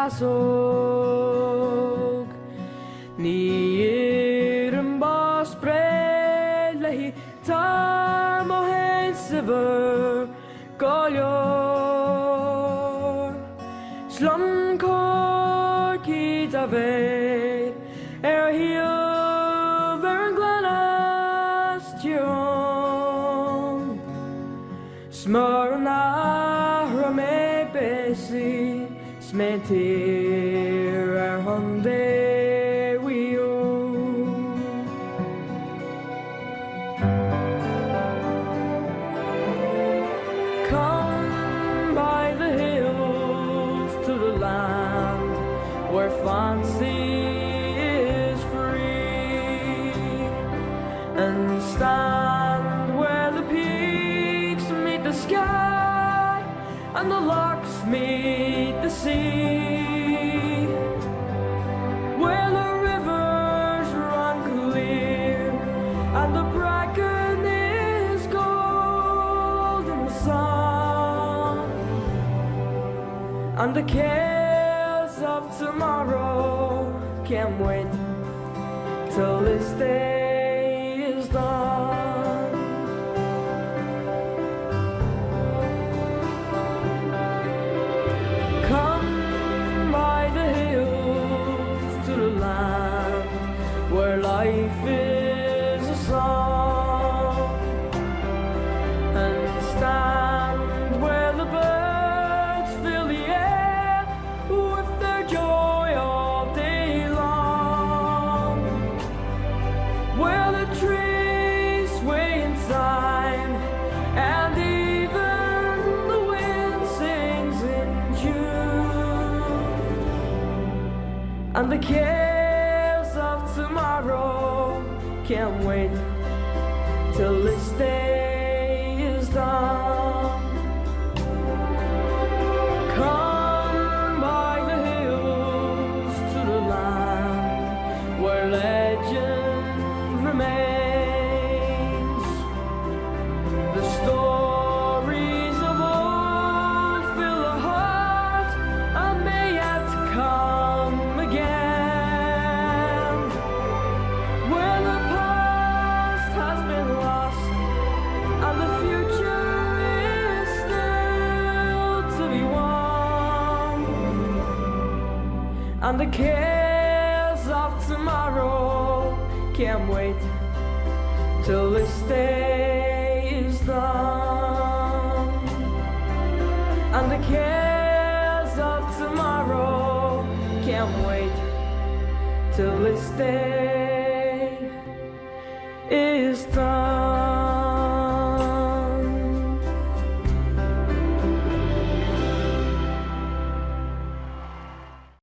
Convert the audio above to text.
asog Ni irum bos brelehi Tar mohen siver Golyor Slum kor ki dave hiel verglanas tion Smyrna rame besi smentir honde wio Come by the hills to the land where fancy is free and stand where the peaks meet the sky and the locks meet the sea where the rivers run clear and the bracken is gold in the sun and the cares of tomorrow can't wait till this day is done. Come by the hills to the land where life is a song and stand where the birds fill the air with their joy all day long where the trees sway in time and even the wind sings in June and the cares of tomorrow can't wait till this day is done. Come by the hills to the land where legend remains. The stories of old fill the heart and may yet come again. Where the past has been lost and the future is still to be won and the cares of tomorrow can't wait till this day is done and the cares of tomorrow can't wait till this day is